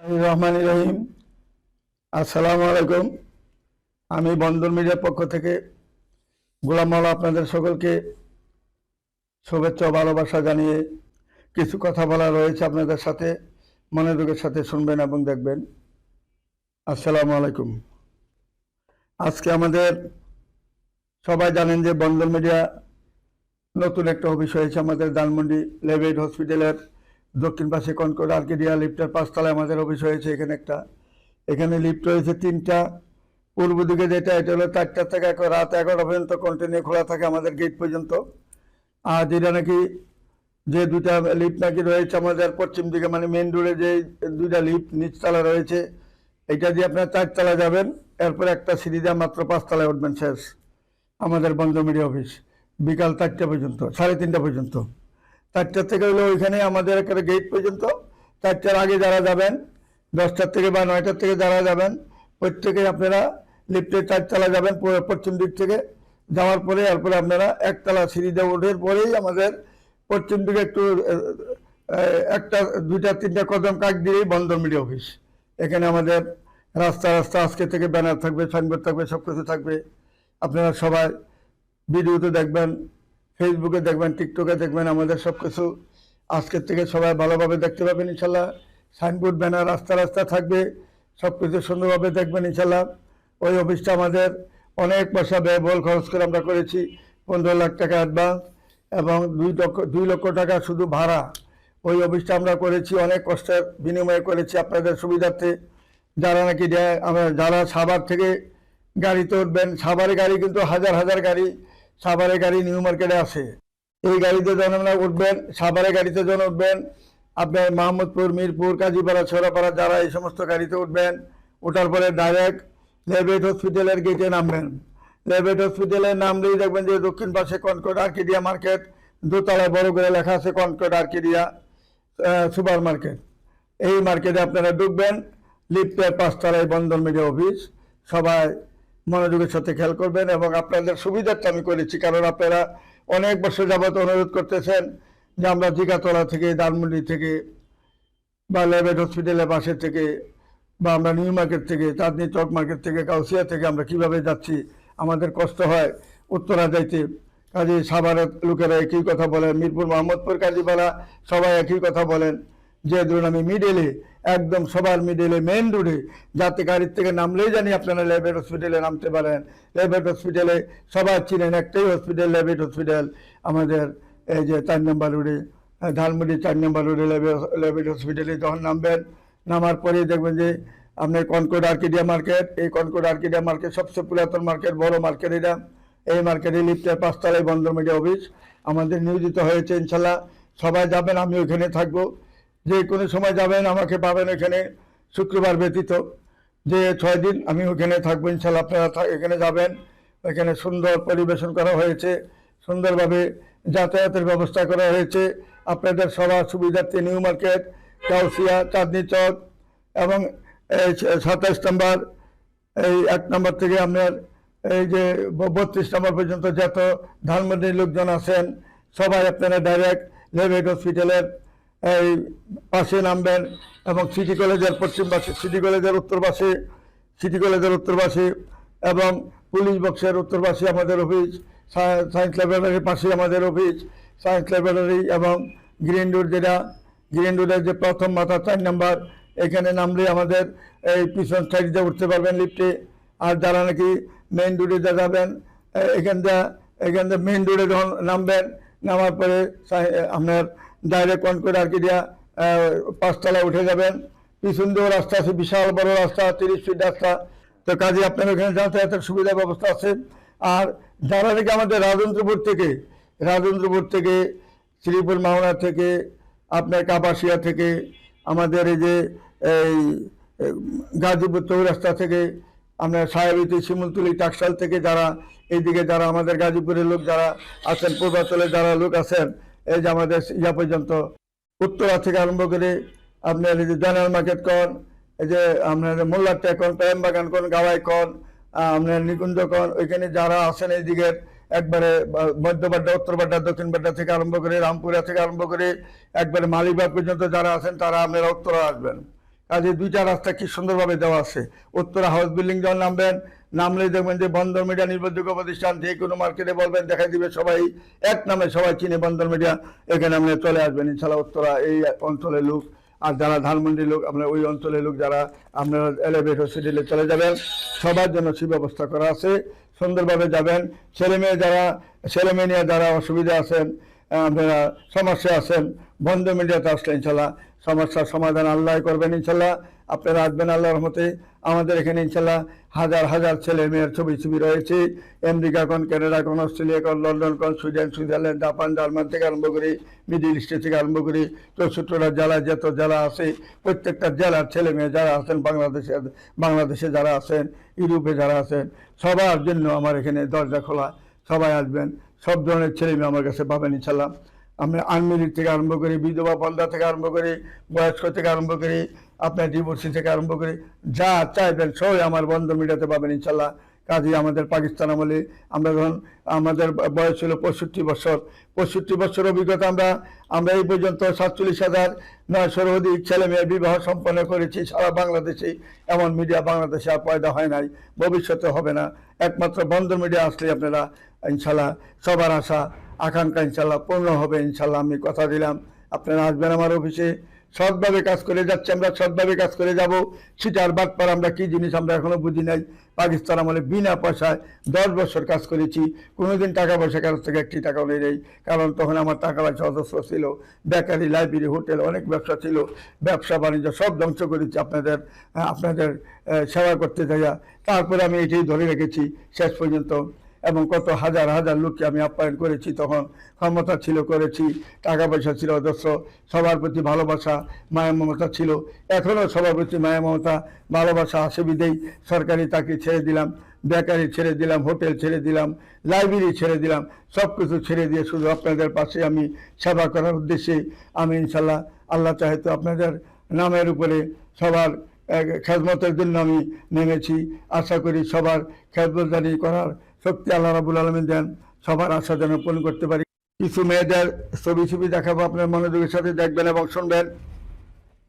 রহমান রহিম। আসসালামু আলাইকুম। আমি বন্দর মিডিয়ার পক্ষ থেকে গোলাম মাওলা আপনাদের সকলকে শুভেচ্ছা ও ভালোবাসা জানিয়ে কিছু কথা বলা রয়েছে আপনাদের সাথে, মনোযোগের সাথে শুনবেন এবং দেখবেন। আসসালামু আলাইকুম। আজকে আমাদের সবাই জানেন যে বন্দর মিডিয়া নতুন একটা অফিস হয়েছে আমাদের ধানমন্ডি লেভেট হসপিটালের দক্ষিণ পাশে কনকর্ড আর্কেডিয়া লিফটের 5 তলায় আমাদের অফিস হয়েছে। এখানে লিফট রয়েছে 3টা। পূর্ব দিকে এটা হলো 4টা থেকে রাত 11টা পর্যন্ত কন্টিনিউ খোলা থাকে আমাদের গেট পর্যন্ত। আর যেটা নাকি যে 2টা লিফট নাকি রয়েছে আমাদের পশ্চিম দিকে, মানে মেন রোডে যে 2টা লিফট নিচতলা রয়েছে, এটা দিয়ে আপনার 4 তলা যাবেন, এরপর একটা সিঁড়ি দিয়ে মাত্র 5 তলায় উঠবেন। শেষ আমাদের বন্দর মিডিয়া অফিস বিকাল 4টা পর্যন্ত, 3:30 পর্যন্ত। 4টা থেকে হলো ওইখানে আমাদের একটা গেট পর্যন্ত। 4টার আগে যারা যাবেন, 10টার থেকে বা 9টার থেকে যারা যাবেন, প্রত্যেকেই আপনারা লিফটে 4 তলা যাবেন পশ্চিম দিক থেকে। যাওয়ার পরে এরপরে আপনারা 1 তলা সিঁড়িতে ওঠার পরেই আমাদের পশ্চিম দিকে একটু 1টা 2টা 3টা কদম কাট দিয়েই বন্দর মিডিয়া অফিস। এখানে আমাদের রাস্তা আজকে থেকে ব্যানার থাকবে, সাইনবোর্ড থাকবে, সব কিছু থাকবে। আপনারা সবাই ভিডিওতে দেখবেন, ফেসবুকে দেখবেন, টিকটকে দেখবেন, আমাদের সব কিছু আজকের থেকে সবাই ভালোভাবে দেখতে পাবেন ইনশাল্লাহ। সাইনবোর্ড ব্যানার রাস্তা থাকবে, সব কিছু সুন্দরভাবে দেখবেন ইনশাল্লাহ। ওই অফিসটা আমাদের অনেক পয়সা ব্যয়বহুল খরচ করে আমরা করেছি। 15 লাখ টাকা অ্যাডভান্স এবং 2 লক্ষ টাকা শুধু ভাড়া। ওই অফিসটা আমরা করেছি, অনেক কষ্টের বিনিময়ে করেছি আপনাদের সুবিধার্থে। যারা নাকি যারা সাভার থেকে গাড়িতে উঠবেন, সাভারে গাড়ি কিন্তু হাজার গাড়ি, সাভারে গাড়ি নিউ মার্কেটে আসে। এই গাড়িতে যখন আপনারা উঠবেন, সাভারে গাড়িতে যখন উঠবেন, আপনার মাহমুদপুর, মিরপুর, কাজীপাড়া, ছোড়াপাড়া যারা এই সমস্ত গাড়িতে উঠবেন, ওঠার পরে ডাইরেক্ট লেভেট হসপিটালের গেটে নামবেন। লেভেট হসপিটালের নামলেই দেখবেন যে দক্ষিণ পাশে কনকর্ড আর্কেডিয়া মার্কেট, 2 তলায় বড় করে লেখা আছে কনকর্ড আর্কেডিয়া সুপার মার্কেট। এই মার্কেটে আপনারা ঢুকবেন, লিফটের 5 তলায় বন্দর মিডিয়া অফিস। সবাই মনোযোগের সাথে খেয়াল করবেন এবং আপনাদের সুবিধার্থে আমি করেছি, কারণ আপনারা অনেক বছর যাবত অনুরোধ করতেছেন যে আমরা জিগাতলা থেকে, ধানমন্ডি থেকে বা লেভেট হসপিটালের পাশে থেকে, বা আমরা নিউ মার্কেট থেকে, চাঁদনি চক মার্কেট থেকে, কাউসিয়া থেকে আমরা কিভাবে যাচ্ছি, আমাদের কষ্ট হয় উত্তরা যাইতে। কাজে সাভারের লোকেরা একই কথা বলেন, মিরপুর, মোহাম্মদপুর, কাজীপাড়া সবাই একই কথা বলেন যে ধরুন আমি মিডলে, একদম সবার মিডলে মেন রোডে, যাতে গাড়ির থেকে নামলেই জানি আপনারা লেভেট হসপিটালে নামতে পারেন। লেভেট হসপিটালে সবাই চিনেন, একটাই হসপিটাল লেভেট হসপিটাল আমাদের এই যে 4 নম্বর রোডে, ধানমন্ডি 4 নম্বর রোডে লেভেট হসপিটালে যখন নামবেন, নামার পরে দেখবেন যে আপনার কনকর্ড আর্কেডিয়া মার্কেট। এই কনকর্ড আর্কেডিয়া মার্কেট সবচেয়ে পুরাতন মার্কেট, বড় মার্কেট এটা। এই মার্কেটে লিফটের 5 তলায় বন্দর মিডিয়া অফিস আমাদের নিয়োজিত হয়েছে ইনশাল্লাহ। সবাই যাবেন, আমি ওখানে থাকবো। যে কোনো সময় যাবেন, আমাকে পাবেন এখানে, শুক্রবার ব্যতীত যে 6 দিন আমি ওখানে থাকবো ইনশাল্লাহ। আপনারা এখানে যাবেন, এখানে সুন্দর পরিবেশন করা হয়েছে, সুন্দরভাবে যাতায়াতের ব্যবস্থা করা হয়েছে আপনাদের সবার সুবিধার্থে। নিউ মার্কেট, কাউসিয়া, চাঁদনি চক এবং এই 27 নম্বর, এই 1 নম্বর থেকে আপনার এই যে 32 নম্বর পর্যন্ত যত ধানমন্ডির লোকজন আছেন, সবাই আপনারা ডাইরেক্ট লেভেট হসপিটালের এই পাশে নামবেন এবং সিটি কলেজের পশ্চিম পাশে, সিটি কলেজের উত্তর পাশে এবং পুলিশ বক্সের উত্তর পাশে আমাদের অফিস। সায়েন্স ল্যাবরেটরির পাশে আমাদের অফিস। সায়েন্স ল্যাবরেটরি এবং গ্রিন রোড, যেটা গ্রিন রোডের যে প্রথম মাথা 4 নম্বর, এখানে নামলে আমাদের এই পিছন সাইডে উঠতে পারবেন লিফটে। আর যারা নাকি মেইন রোডে যাবেন, এখান থেকে মেইন রোডে যখন নামবেন, নামার পরে আপনার ডাইরেক্ট কনকর্ড আর্কেডিয়া 5 তলায় উঠে যাবেন। পিছন দিয়েও রাস্তা আছে, বিশাল বড় রাস্তা, 30 ফিট রাস্তা। তো কাজে আপনার ওখানে যাতায়াতের সুবিধা ব্যবস্থা আছে। আর যারা নাকি আমাদের রাজেন্দ্রপুর থেকে, শ্রীপুর মাওনা থেকে, আপনার কাপাসিয়া থেকে, আমাদের এই যে এই গাজীপুর চৌরাস্তা থেকে, আপনার সাহেবিতি, শিমুলতলি, টাকশাল থেকে যারা এইদিকে, যারা আমাদের গাজীপুরের লোক যারা আছেন, পূর্বাঞ্চলে যারা লোক আছেন, এই যে আমাদের ইয়া পর্যন্ত উত্তরা থেকে আরম্ভ করে আপনার এই যে জেনারেল মার্কেট কন, এই যে আপনার মোল্লারটা কন, প্রেমবাগান কন, গাওয়াই কন, আপনার নিকুঞ্জ কন, ওইখানে যারা আছেন এই দিকের একবারে মধ্যবাড্ডা, উত্তরবাড্ডা, দক্ষিণবাড্ডা থেকে আরম্ভ করে, রামপুরা থেকে আরম্ভ করে একবারে মালিবাগ পর্যন্ত যারা আছেন, তারা আপনারা উত্তরা আসবেন। কাজে দুইটা রাস্তা কি সুন্দরভাবে দেওয়া আছে। উত্তরা হাউস বিল্ডিং যখন নামবেন, নামলেই দেখবেন যে বন্দর মিডিয়া নির্ভরযোগ্য প্রতিষ্ঠান, যে কোনো মার্কেটে বলবেন দেখাই দিবে, সবাই এক নামে সবাই চিনে বন্দর মিডিয়া। এখানে আপনি চলে আসবেন ইনশাল্লাহ। উত্তরা এই অঞ্চলের লোক আর যারা ধানমন্ডির লোক, আপনার ওই অঞ্চলের লোক যারা আপনারা এলিভেট হসপিটালে চলে যাবেন, সবার জন্য সুব্যবস্থা করা আছে, সুন্দরভাবে যাবেন। ছেলে মেয়ে নিয়ে যারা অসুবিধা আছেন, আপনারা সমস্যা আছেন, বন্দর মিডিয়াতে আসলে ইনশাল্লাহ সমস্যার সমাধান আল্লাহ করবেন ইনশাল্লাহ। আপনারা আসবেন আল্লাহর রহমতে। আমাদের এখানে ইনশাল্লাহ হাজার হাজার ছেলে মেয়ের ছবি রয়েছে। আমেরিকা কোন, কানাডা কোন, অস্ট্রেলিয়া কোন, লন্ডন কোন, সুইডেন, সুইজারল্যান্ড, জাপান, জার্মান থেকে আরম্ভ করি, মিডিল ইস্ট থেকে আরম্ভ করি, 64টা জেলায় যত জেলা আছে প্রত্যেকটা জেলার ছেলে মেয়ে যারা আছেন, বাংলাদেশে যারা আছেন, ইউরোপে যারা আছেন, সবার জন্য আমার এখানে দরজা খোলা। সবাই আসবেন, সব ধরনের ছেলে মেয়ে আমার কাছে পাবেন ইনশাল্লাহ। আমরা আনমেরিড থেকে আরম্ভ করি, বিধবা বন্ধা থেকে আরম্ভ করি, বয়স্ক থেকে আরম্ভ করি, আপনার ডিভোর্সি থেকে আরম্ভ করি, যা চাইবেন সবাই আমার বন্দর মিডিয়াতে পাবেন ইনশাল্লাহ। কাজে আমাদের পাকিস্তান আমলে আমরা যখন আমাদের বয়স ছিল 65 বছর অভিজ্ঞতা, আমরা এই পর্যন্ত 47,900 অধিক ছেলে মেয়ের বিবাহ সম্পন্ন করেছি সারা বাংলাদেশে। এমন মিডিয়া বাংলাদেশে আর পয়দা হয় নাই, ভবিষ্যতে হবে না। একমাত্র বন্দর মিডিয়া আসলে আপনারা ইনশাল্লাহ সবার আশা আকাঙ্ক্ষা ইনশাল্লাহ পূর্ণ হবে ইনশাল্লাহ। আমি কথা দিলাম আপনারা আসবেন আমার অফিসে। সৎভাবে কাজ করে যাচ্ছি, আমরা সৎভাবে কাজ করে যাব। সিটার বাটপার আমরা কি জিনিস আমরা এখনো বুঝি নাই। পাকিস্তান আমলে বিনা পয়সায় 10 বছর কাজ করেছি, কোনোদিন টাকা পয়সা কারোর থেকে একটি টাকাও নেই। কারণ তখন আমার টাকা পয়সা অজস্র ছিল, বেকারি, লাইব্রেরি, হোটেল, অনেক ব্যবসা ছিল। ব্যবসা বাণিজ্য সব ধ্বংস করেছি আপনাদের সেবা করতে যাইয়া। তারপরে আমি এটাই ধরে রেখেছি শেষ পর্যন্ত, এবং কত হাজার হাজার লোককে আমি আপ্যায়ন করেছি। তখন ক্ষমতা ছিল, করেছি, টাকা পয়সা ছিল অজস্র, সবার প্রতি ভালোবাসা মায়া মমতা ছিল। এখনও সবার প্রতি মায়া মমতা ভালোবাসা আসে বিদেই সরকারি চাকরি ছেড়ে দিলাম, বেকারি ছেড়ে দিলাম, হোটেল ছেড়ে দিলাম, লাইব্রেরি ছেড়ে দিলাম, সব কিছু ছেড়ে দিয়ে শুধু আপনাদের পাশে আমি সেবা করার উদ্দেশ্যে আমি ইনশাল্লাহ আল্লাহ চাহেতো আপনাদের নামের উপরে সবার খেদমতের জন্য আমি নেমেছি। আশা করি সবার খেদমতদারি করার শক্তি আল্লাহ রাব্বুল আলামিন দেন, সবার আশা যেন পূরণ করতে পারি। কিছু মেয়েদের ছবি দেখাবো, আপনার মনোযোগের সাথে দেখবেন এবং শুনবেন।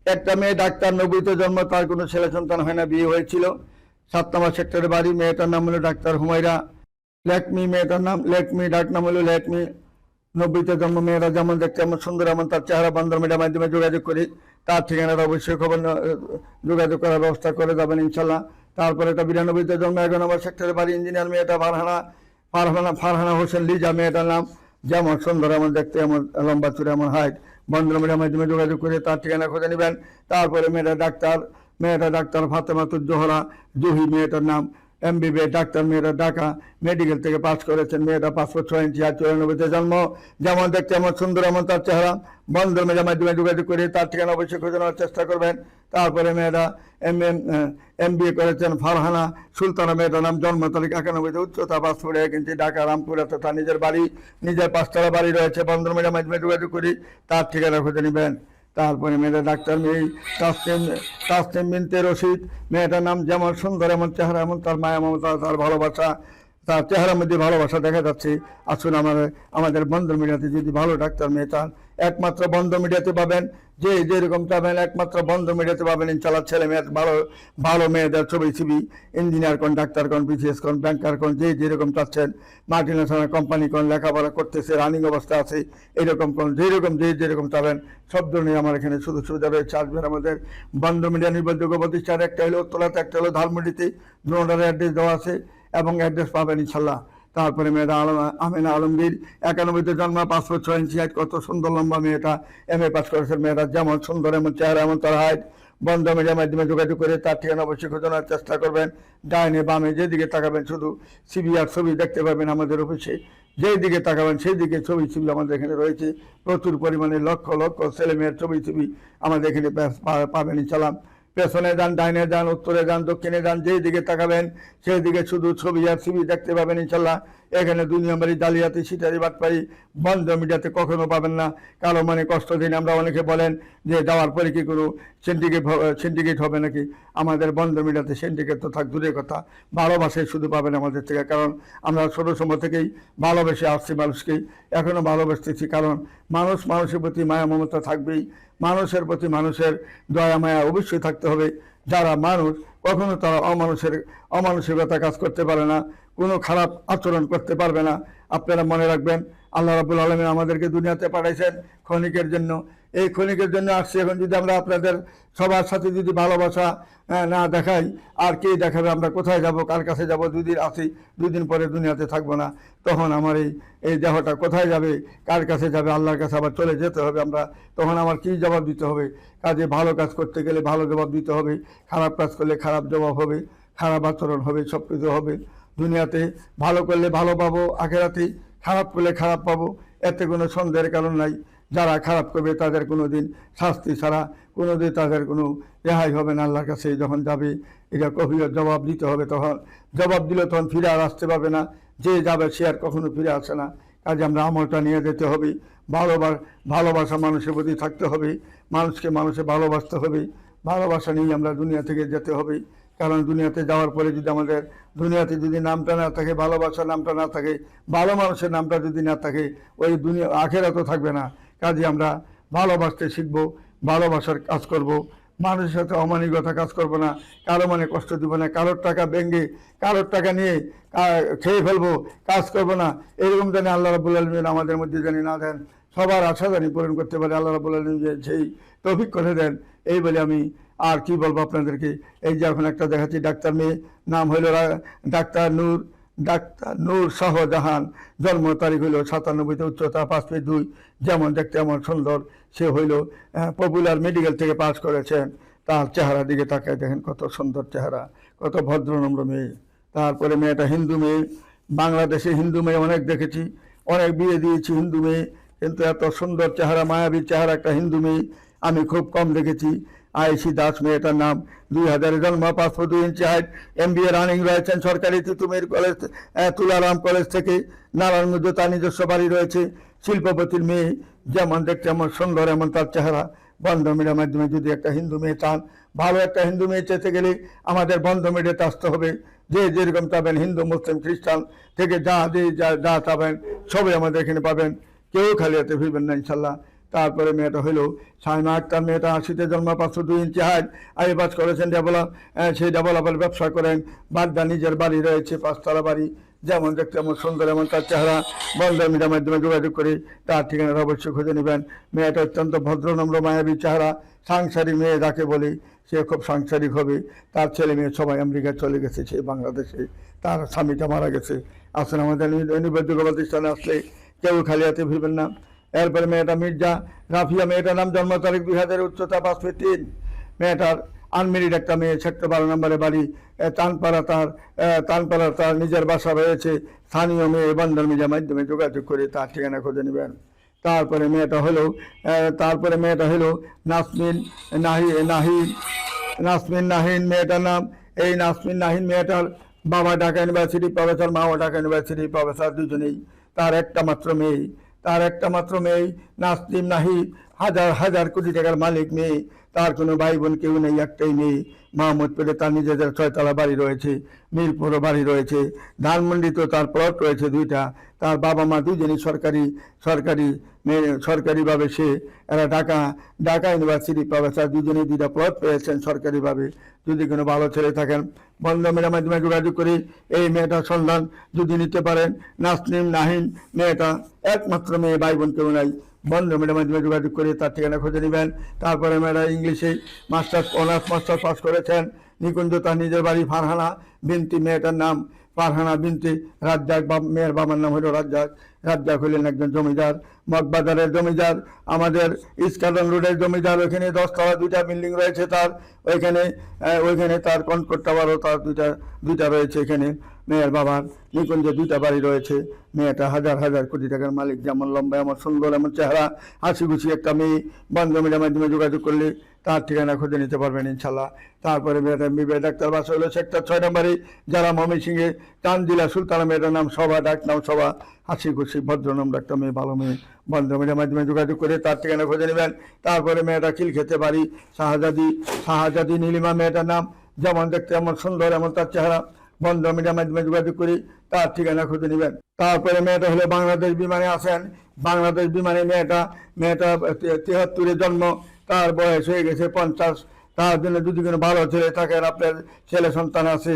একটা মেয়ে ডাক্তার, 90তে জন্ম, তার কোনো ছেলে সন্তান হয় না, বিয়ে হয়েছিল। 7 নম্বর সেক্টরে বাড়ি। মেয়েটার নাম হলো ডাক্তার হুমায়রা লেকমি, মেয়েটার নাম লেকমি, ডাক নাম হলো লেকমি। 90তে জন্ম। মেয়েরা যেমন দেখতে এমন সুন্দর, এমন তার চেহারা। বন্দর মিডিয়ার মাধ্যমে যোগাযোগ করি, তার ঠিকানাটা অবশ্যই খবর যোগাযোগ করার ব্যবস্থা করে যাবেন ইনশাল্লাহ। তারপরে এটা 92তে জন্ম, 11 নম্বর সেক্টরে বাড়ি, ইঞ্জিনিয়ার। মেয়েটা ফারহানা হোসেন লিজা, মেয়েটার নাম। যেমন সুন্দর, এমন দেখতে, এমন লম্বা চূড়া, এমন হাইট। বন্দর মিডিয়ার মাধ্যমে যোগাযোগ করে তার ঠিকানা খুঁজে নেবেন। তারপরে মেয়েটা ডাক্তার ফাতেমাতুজ জোহরা জুহি, মেয়েটার নাম। MBBS ডাক্তার, মেয়েরা ঢাকা মেডিকেল থেকে পাস করেছেন। মেয়েটা 5 ফুট 6 ইঞ্চি, 94তে জন্ম। যেমন দেখতে এমন সুন্দর, এমন তার চেহারা। বন্দর মিডিয়ার মাধ্যমে যোগাযোগ করে তার ঠিকানা অবশ্যই খুঁজে নেওয়ার চেষ্টা করবেন। তারপরে মেয়েরা MBA করেছেন ফারহানা সুলতানা, মেয়েটার নাম। জন্ম তারিখ 91, উচ্চতা 5 ফুট 1 ইঞ্চি, ঢাকা রামপুরে তার নিজের বাড়ি, নিজের 5তলা বাড়ি রয়েছে। বন্দর মিডিয়ার মাধ্যমে যোগাযোগ করি তার ঠিকানা খুঁজে নেবেন। তারপরে মেয়েটা ডাক্তার তাসনিম বিনতে রশিদ, মেয়েটার নাম। যেমন সুন্দর, এমন চেহারা, এমন তার মায়া মমতা, তার ভালোবাসা, তার চেহারার মধ্যে ভালোবাসা দেখা যাচ্ছে। আসুন আমাদের বন্দর মিডিয়াতে যদি ভালো ডাক্তার মেয়ে চান, একমাত্র বন্দর মিডিয়াতে পাবেন। যেরকম চাবেন একমাত্র বন্দর মিডিয়াতে পাবেন ইনশাল্লাহ। ছেলে মেয়ের ভালো মেয়েদের ছবি, ইঞ্জিনিয়ার কোন, ডাক্তার কোন, BCS কোন, ব্যাংকার কোন, যেরকম চাচ্ছেন, মাল্টিনেশনাল কোম্পানি কোন, লেখাপড়া করতেছে, রানিং অবস্থা আছে, এরকম কোন, যেরকম চাবেন সব ধরনের আমার এখানে সুযোগ সুবিধা রয়েছে। আসবেন আমাদের বন্দর মিডিয়া নির্ভরযোগ্য প্রতিষ্ঠান। একটা হলো উত্তরাতে, একটা হলো ধানমন্ডিতে। দুটোর অ্যাড্রেস দেওয়া আছে এবং অ্যাড্রেস পাবেন ইনশাল্লাহ। তারপরে মেয়েটা আমেনা আলমগীর, 91তে জন্ম, 5 ফুট 6 ইঞ্চি হাইট। কত সুন্দর লম্বা মেয়েটা, MA পাস করেছেন। মেয়েটা যেমন সুন্দর, এমন চেহারা, এমন তার হাইট। বন্দর মিডিয়ার মাধ্যমে যোগাযোগ করে তার ঠিকানা অবশ্যই খোঁজানোর চেষ্টা করবেন। ডাইনে বামে যেদিকে তাকাবেন শুধু CV আর ছবি দেখতে পাবেন আমাদের অফিসে। যেই দিকে তাকাবেন সেই দিকে ছবি আমাদের এখানে রয়েছে। প্রচুর পরিমাণে লক্ষ লক্ষ ছেলে মেয়ের ছবি আমাদের এখানে পাবেন ইনশাল্লাহ। পেছনে যান, ডাইনে যান, উত্তরে যান, দক্ষিণে যান, যেই দিকে তাকাবেন সেই দিকে শুধু ছবি আর CV দেখতে পাবেন ইনশাল্লাহ। এখানে 2 নম্বরই জালিয়াতি, সিটারি, বাটপারি বন্দর মিডিয়াতে কখনো পাবেন না। কারো মানে কষ্ট দিন। আমরা অনেকে বলেন যে যাওয়ার পরে কি কোনো সিন্ডিকেট হবে নাকি? আমাদের বন্দর মিডিয়াতে সিন্ডিকেট তো থাক দূরের কথা, ভালোবাসাই শুধু পাবেন আমাদের থেকে। কারণ আমরা ছোটো সময় থেকেই ভালোবেসে আসছি মানুষকেই, এখনও ভালোবাসতেছি। কারণ মানুষ মানুষের প্রতি মায়া মমতা থাকবেই, মানুষের প্রতি মানুষের দয়া মায়া অবশ্যই থাকতে হবে। যারা মানুষ কখনো তারা অমানসিকতা কাজ করতে পারে না, কোনো খারাপ আচরণ করতে পারবে না। আপনারা মনে রাখবেন, আল্লাহ রাব্বুল আলামিন আমাদেরকে দুনিয়াতে পাঠাইছেন ক্ষণিকের জন্য। এই ক্ষণিকের জন্য আসছি। এখন যদি আমরা আপনাদের সবার সাথে যদি ভালোবাসা না দেখাই, আর কে দেখাবে? আমরা কোথায় যাব, কার কাছে যাব? 2 দিন আছি, 2 দিন পরে দুনিয়াতে থাকবো না। তখন আমার এই দেহটা কোথায় যাবে, কার কাছে যাবে? আল্লাহর কাছে আবার চলে যেতে হবে আমরা। তখন আমার কি জবাব দিতে হবে? কাজে ভালো কাজ করতে গেলে ভালো জবাব দিতে হবে, খারাপ কাজ করলে খারাপ জবাব হবে, খারাপ আচরণ হবে, সব কিছু হবে। দুনিয়াতে ভালো করলে ভালো পাবো, আখেরাতে খারাপ করলে খারাপ পাবো, এতে কোনো সন্দেহের কারণ নাই। যারা খারাপ করবে তাদের কোনো দিন শাস্তি ছাড়া কোনো দিন তাদের কোনো রেহাই হবে না। আল্লাহর কাছে যখন যাবে এটা কবির জবাব দিতে হবে। তখন জবাব দিলে তখন ফিরে আর আসতে পারবে না। যে যাবে সে আর কখনো ফিরে আসে না। কাজে আমরা আমলটা নিয়ে যেতে হবে। ভালোবাসা মানুষের প্রতি থাকতে হবে, মানুষকে মানুষে ভালোবাসতে হবে। ভালোবাসা নিয়ে আমরা দুনিয়া থেকে যেতে হবে। কারণ দুনিয়াতে যাওয়ার পরে যদি আমাদের দুনিয়াতে যদি নামটা না থাকে, ভালোবাসার নামটা না থাকে, ভালো মানুষের নামটা যদি না থাকে, ওই দুনিয়া আখেরাতও থাকবে না। কাজে আমরা ভালোবাসতে শিখবো, ভালোবাসার কাজ করব, মানুষের সাথে অমানবিকতা কাজ করব না, কারো মনে কষ্ট দিব না, কারোর টাকা ভেঙে কারোর টাকা নিয়ে খেয়ে ফেলবো, কাজ করব না। এরকম জানি আল্লাহ রাব্বুল আলামিন আমাদের মধ্যে জানি না দেন, সবার আশা জানি পূরণ করতে পারে আল্লাহ রাব্বুল আলামিন সেই তৌফিক করে দেন। এই বলে আমি আর কি বলবো আপনাদেরকে। এই যে এখন একটা দেখাচ্ছি ডাক্তার মেয়ে, নাম হইল ডাক্তার নূর শাহজাহান। জন্ম তারিখ হইল 97, উচ্চতা 5 ফিট 2, যেমন দেখতে এমন সুন্দর। সে হইল পপুলার মেডিকেল থেকে পাস করেছেন। তার চেহারা দিকে তাকায় দেখেন, কত সুন্দর চেহারা, কত ভদ্রনম্র মেয়ে। তারপরে মেয়েটা হিন্দু মেয়ে। বাংলাদেশে হিন্দু মেয়ে অনেক দেখেছি, অনেক বিয়ে দিয়েছি হিন্দু মেয়ে, কিন্তু এত সুন্দর চেহারা, মায়াবী চেহারা একটা হিন্দু মেয়ে আমি খুব কম দেখেছি। আয়েশি দাস মেয়েটার নাম। 2000 জন্ম, 5 ফুট 2 ইঞ্চি হাইট, MBA রানিং রয়েছেন সরকারি তিতুমির কলেজ, তুলারাম কলেজ থেকে। নারায়ণ মধ্যে তার নিজস্ব বাড়ি রয়েছে। শিল্পপতির মেয়ে, যেমন দেখতে এমন সুন্দর, এমন তার চেহারা। বন্ধ মিডিয়ার মাধ্যমে যদি একটা হিন্দু মেয়ে চান, ভালো একটা হিন্দু মেয়ে চেতে গেলে আমাদের বন্ধ মিডিয়াতে আসতে হবে। যে যেরকম চাবেন, হিন্দু মুসলিম খ্রিস্টান থেকে যা চাবেন সবই আমাদের এখানে পাবেন। কেউ খালি হাতে ফিরবেন না ইনশাল্লাহ। তারপরে মেয়েটা হইলো সাইমা আক্তার। মেয়েটা 80-তে জন্ম, 5 ফুট 2 ইঞ্চি হাইট, আইবাস করেছেন সেই ডেভেলপার ব্যবসা করেন। বাড্ডা নিজের বাড়ি রয়েছে, 5তলা বাড়ি। যেমন দেখতে এমন সুন্দর, এমন তার চেহারা। বন্ধন মিডিয়ার মাধ্যমে যোগাযোগ করে তার ঠিকানা অবশ্যই খুঁজে নেবেন। মেয়েটা অত্যন্ত ভদ্রনম্র, মায়াবী চেহারা, সাংসারিক মেয়ে যাকে বলি, সে খুব সাংসারিক হবে। তার ছেলে মেয়ে সবাই আমেরিকায় চলে গেছে, সে বাংলাদেশে। তার স্বামীটা মারা গেছে। আসলে আমাদের নির্ভরযোগ্য প্রতিষ্ঠানে আসলে কেউ খালি হাতে ফিরবেন না। এরপরে মেয়েটা মির্জা রাফিয়া। মেয়েটার নাম, জন্ম তারিখ 2000, উচ্চতা 5 ফিট 3। মেয়েটার আনমেরিড একটা মেয়ে, সেক্টর 12 নম্বরে বাড়ি। তানপাড়া তার নিজের বাসা রয়েছে। স্থানীয় মেয়ে, বন্ধন মিডিয়ার মাধ্যমে যোগাযোগ করে তার ঠিকানা খুঁজে নেবেন। তারপরে মেয়েটা হলো নাসমিন নাহিন মেয়েটার নাম। এই নাসমিন নাহিন মেয়েটার বাবা ঢাকা ইউনিভার্সিটি প্রফেসর, মাও ঢাকা ইউনিভার্সিটি প্রফেসর, দুজনেই। তার একটা মাত্র মেয়ে নাসমিন নাহিদ, হাজার কোটি টাকার মালিক মেয়ে। তার কোনো ভাই বোন কেউ নেই, একটাই মেয়ে। মাহমুদপুরে তার নিজেদের 6তলা বাড়ি রয়েছে, মিরপুরও বাড়ি রয়েছে, ধানমন্ডিতেও তার প্লট রয়েছে 2টা। তার বাবা মা দুজনই সরকারিভাবে এরা ঢাকা ইউনিভার্সিটি প্রফেসর, দুজনেই 2টা প্লট পেয়েছেন সরকারিভাবে। যদি কোনো ভালো ছেলে থাকেন, বন্ধমের মাধ্যমে যোগাযোগ করে এই মেয়েটার সন্ধান যদি নিতে পারেন। নাসনিম নাহিন মেয়েটা একমাত্র মেয়ে, ভাই বোন কেউ নাই। বন্ধমের মাধ্যমে যোগাযোগ করে তার ঠিকানা খুঁজে নেবেন। তারপরে মেয়েরা ইংলিশে অনার্স মাস্টার্স পাস করেছেন। নিকুঞ্জ তার নিজের বাড়ি। ফারহানা বিনতি মেয়েটার নাম, ফারহানা বিনতি রাজ্জাক। মেয়ের বাবার নাম হলো রাজ্জাক হলেন একজন জমিদার, মগবাজারের জমিদার, আমাদের ইস্কাটন রোডের জমিদার। ওইখানে 10তলা 2টা বিল্ডিং রয়েছে তার। ওইখানে তার কনকট টাওয়ারও তার 2টা রয়েছে। এখানে মেয়ের বাবার নিকুঞ্জে 2টা বাড়ি রয়েছে। মেয়েটা হাজার কোটি টাকার মালিক, যেমন লম্বা, এমন সুন্দর, এমন চেহারা, হাসি খুশি একটা মেয়ে। বন্ধমের মাধ্যমে যোগাযোগ করলে তার ঠিকানা খুঁজে নিতে পারবেন ইনশাল্লাহ। তারপরে মেয়েটা MBA ডাক্তার, বাসা হলো সেক্টর 6 নম্বরে, যারা ময়মনসিংহে চান্দিলা সুলতানা। মেয়েটার নাম শোভা, ডাক নাম শোভা, হাসি খুশি ভদ্রনম্র একটা মেয়ে, ভালো মেয়ে। বন্ধমের মাধ্যমে যোগাযোগ করে তার ঠিকানা খুঁজে নেবেন। তারপরে মেয়েটা খিলক্ষেতে বাড়ি, শাহজাদি নীলিমা মেয়েটার নাম। যেমন দেখতে এমন সুন্দর, এমন তার চেহারা। বন্ধ মিডিয়ার মাধ্যমে যোগাযোগ করি তার ঠিকানা খুঁজে নেবেন। তারপরে মেয়েটা হলো বাংলাদেশ বিমানে আছেন, বাংলাদেশ বিমানে মেয়েটা 73-এ জন্ম, তার বয়স হয়ে গেছে 50। তার জন্য যদি কোনো ভালো ছেলে থাকেন, আপনার ছেলে সন্তান আছে,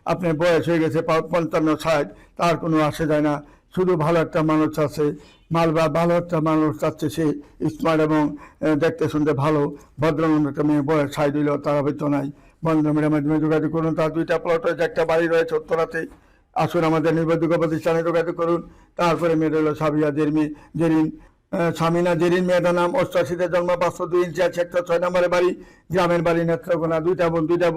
আপনার বয়স হয়ে গেছে 55-60, তার কোনো আসে যায় না। শুধু ভালো একটা মানুষ আছে, ভালো একটা মানুষ চাচ্ছে, সে স্মার্ট এবং দেখতে শুনতে ভালো, ভদ্রমন্দ একটা মেয়ে, বয়স 60 হইলেও তারা হয়তো নাই। বন্ধুমের মাধ্যমে যোগাযোগ করুন। তার 2টা প্লট রয়েছে, একটা বাড়ি রয়েছে উত্তরাতে। আসুন আমাদের নির্বাচিত প্রতিষ্ঠানে যোগাযোগ করুন। তারপরে মেয়েটা হলো সাবিয়া জেরিন সামিনা জেরিন, মেয়েটার নাম, 88-তে জন্ম, 502 ইঞ্চি, সেক্টর 6 নম্বরে বাড়ি, গ্রামের বাড়ি নেত্রকোনা। 2টা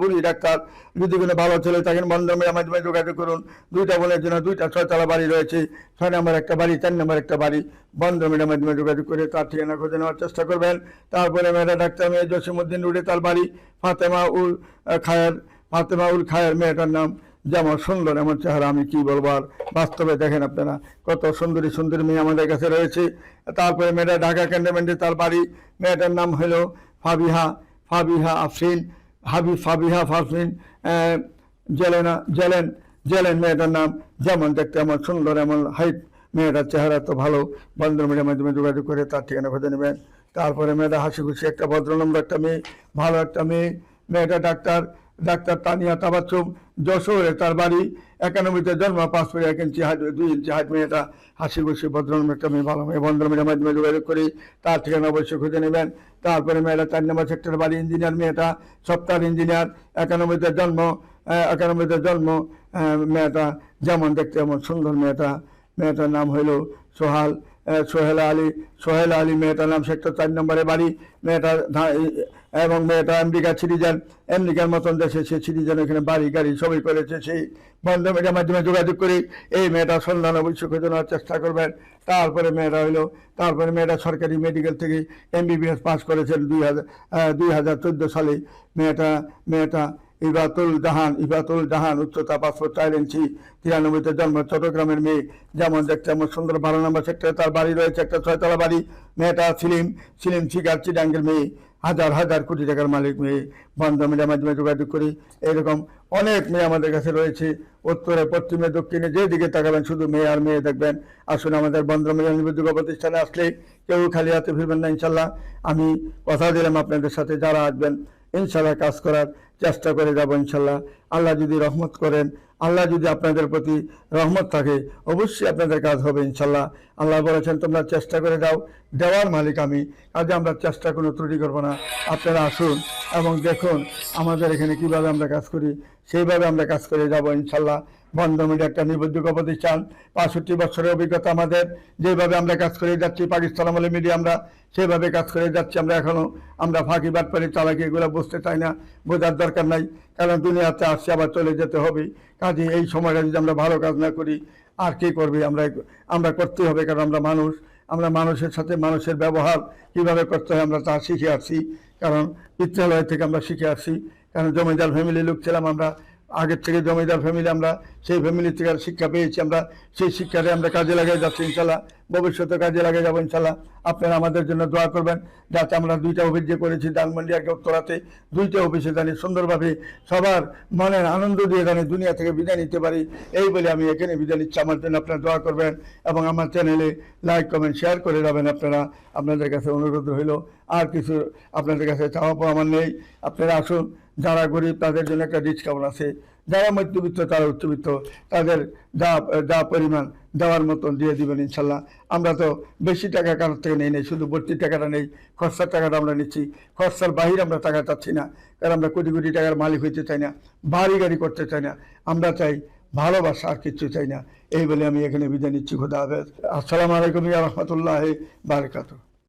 বুড়ি ডাক্তার। যদি কোনো ভালো ছেলে থাকেন বন্ধুমের মাধ্যমে যোগাযোগ করুন। 2টা বোনের জন্য 2টা 6তলা বাড়ি রয়েছে, 6 নম্বর একটা বাড়ি, 4 নম্বর একটা বাড়ি। বন্ধুমের মাধ্যমে যোগাযোগ করে তার ঠিকানা খুঁজে নেওয়ার চেষ্টা করবেন। তারপরে মেয়েটা ডাক্তার, মেয়ে জসিমউদ্দিন রোডে তার বাড়ি। ফাতেমা উল খায়ের মেয়েটার নাম। যেমন সুন্দর এমন চেহারা, আমি কি বলবো আর, বাস্তবে দেখেন আপনারা কত সুন্দরী মেয়ে আমাদের কাছে রয়েছে। তারপরে মেয়েটা ঢাকা ক্যান্টনমেন্টে তার বাড়ি। মেয়েটার নাম হলো ফাবিহা আফরিন জেলেন মেয়েটার নাম। যেমন দেখতে এমন সুন্দর, এমন হাইট, মেয়েটার চেহারা তো ভালো। বন্ধুর মেয়ের মাধ্যমে যোগাযোগ করে তার ঠিকানা খুঁজে নেবেন। তারপরে মেয়েটা হাসি খুশি একটা ভদ্রনম্র একটা মেয়ে, ভালো একটা মেয়ে। মেয়েটা ডাক্তার তানিয়া তাবাচ্চুম, যশোরে তার বাড়ি। 91-তে জন্ম, 5 ফুট 1 ইঞ্চি হাইট, 2 ইঞ্চি হাইট। মেয়েটা হাসি খুশি ভদ্রনম্র একটা মেয়ে, ভালো মেয়ে। বন্ধুর মেয়ের মাধ্যমে যোগাযোগ করি, তার ঠিকানা অবশ্যই খুঁজে নেবেন। তারপরে মেয়েটা 4 নম্বর সেক্টরের বাড়ি, ইঞ্জিনিয়ার মেয়েটা, সফটওয়্যার ইঞ্জিনিয়ার। 91-তে জন্ম। মেয়েটা যেমন দেখতে এমন সুন্দর মেয়েটার নাম হইল সোহেলা আলী মেয়েটার নাম, সেক্টর 4 নম্বরে বাড়ি। মেয়েটা আমেরিকার মতন দেশে সে সিটিজেন, এখানে বাড়ি গাড়ি সবই করেছে। সেই বন্ধ মেয়েটার মাধ্যমে যোগাযোগ করে এই মেয়েটার সন্ধান অবশ্যই খোঁজ নেওয়ার চেষ্টা করবেন। তারপরে মেয়েটা সরকারি মেডিকেল থেকে MBBS পাস করেছেন 2014 সালে। মেয়েটা ইবাতুল জাহান, উচ্চতা 5 ফুট 4 ইঞ্চি, 93-তে জন্ম, চট্টগ্রামের মেয়ে। যেমন দেখতে এমন সুন্দর, 12 নম্বর সেক্টরে তার বাড়ি রয়েছে, একটা 6তলা বাড়ি। মেয়েটা সিলিম শিকার, চিটাঙ্গের মেয়ে, হাজার কোটি টাকার মালিক মেয়ে। বন্ধমের মাধ্যমে যোগাযোগ করি। এরকম অনেক মেয়ে আমাদের কাছে রয়েছে, উত্তরে পশ্চিমে দক্ষিণে যেদিকে তাকাবেন শুধু মেয়ে আর মেয়ে দেখবেন। আসুন আমাদের বন্ধমের নির্বাচিত প্রতিষ্ঠানে আসলে কেউ খালি হাতে ফিরবেন না ইনশাল্লাহ। আমি কথা দিলাম আপনাদের সাথে যারা আসবেন ইনশাল্লাহ কাজ করার চেষ্টা করে যাব ইনশাল্লাহ। আল্লাহ যদি রহমত করেন, আল্লাহ যদি আপনাদের প্রতি রহমত থাকে, অবশ্যই আপনাদের কাজ হবে ইনশাল্লাহ। আল্লাহ বলেছেন তোমরা চেষ্টা করে দাও, দেওয়ার মালিক আমি। কাজে আমরা চেষ্টা কোনো ত্রুটি করবো না। আপনারা আসুন এবং দেখুন আমাদের এখানে কিভাবে আমরা কাজ করি, সেইভাবে আমরা কাজ করে যাব ইনশাল্লাহ। বন্ধমিডি একটা নির্ভরযোগ্য প্রতিষ্ঠান, 65 বছরের অভিজ্ঞতা আমাদের। যেভাবে আমরা কাজ করে যাচ্ছি পাকিস্তান আমলে মিডিয়া, আমরা সেভাবে কাজ করে যাচ্ছি। আমরা ফাঁকি বাটপারি চালাকি এগুলো বুঝতে চাই না, বোঝার দরকার নাই, কারণ দুনিয়াতে আসছে আবার চলে যেতে হবে। কাজে এই সময়টা যদি আমরা ভালো কাজ না করি আর কে করবে? আমরা করতে হবে, কারণ আমরা মানুষের সাথে মানুষের ব্যবহার কিভাবে করতে হয় আমরা তা শিখে আসছি। কারণ বিদ্যালয় থেকে আমরা শিখে আসছি, কারণ জমিদার ফ্যামিলির লোক ছিলাম আমরা, আগের থেকে জমিদার ফ্যামিলি, আমরা সেই ফ্যামিলি থেকে শিক্ষা পেয়েছি। আমরা সেই শিক্ষাটা আমরা কাজে লাগিয়ে যাচ্ছি ইনশাল্লাহ, ভবিষ্যতে কাজে লাগিয়ে যাবো ইনশাল্লাহ। আপনারা আমাদের জন্য দোয়া করবেন যাতে আমরা 2টা অফিস যে করেছি, ধানমন্ডি আর উত্তরাতে, 2টা অফিসে জানি সুন্দরভাবে সবার মনের আনন্দ দিয়ে জানি দুনিয়া থেকে বিদায় নিতে পারি। এই বলে আমি এখানে বিদায় নিচ্ছি। আমার জন্য আপনারা দোয়া করবেন এবং আমার চ্যানেলে লাইক কমেন্ট শেয়ার করে যাবেন আপনারা। আপনাদের কাছে অনুরোধ হইল, আর কিছু আপনাদের কাছে চাওয়া পাওয়া আমার নেই। আপনারা আসুন, যারা গরিব তাদের জন্য একটা ডিসকাউন্ট আছে, যারা মধ্যবিত্ত তারা উচ্চবিত্ত, তাদের যা পরিমাণ দেওয়ার মতন দিয়ে দিবেন ইনশাল্লাহ। আমরা তো বেশি টাকা কারোর থেকে নেই, শুধু ভর্তির টাকাটা নেই, খরচার টাকাটা আমরা নিচ্ছি। খরচার বাহিরে আমরা টাকা চাচ্ছি না, কারণ আমরা কোটি কোটি টাকার মালিক হইতে চাই না, বাড়ি গাড়ি করতে চাই না। আমরা চাই ভালোবাসা, আর কিছু চাই না। এই বলে আমি এখানে বিদায় নিচ্ছি। খোদা হাফেজ। আসসালামু আলাইকুম ওয়া রাহমাতুল্লাহি ওয়া বারাকাতুহু।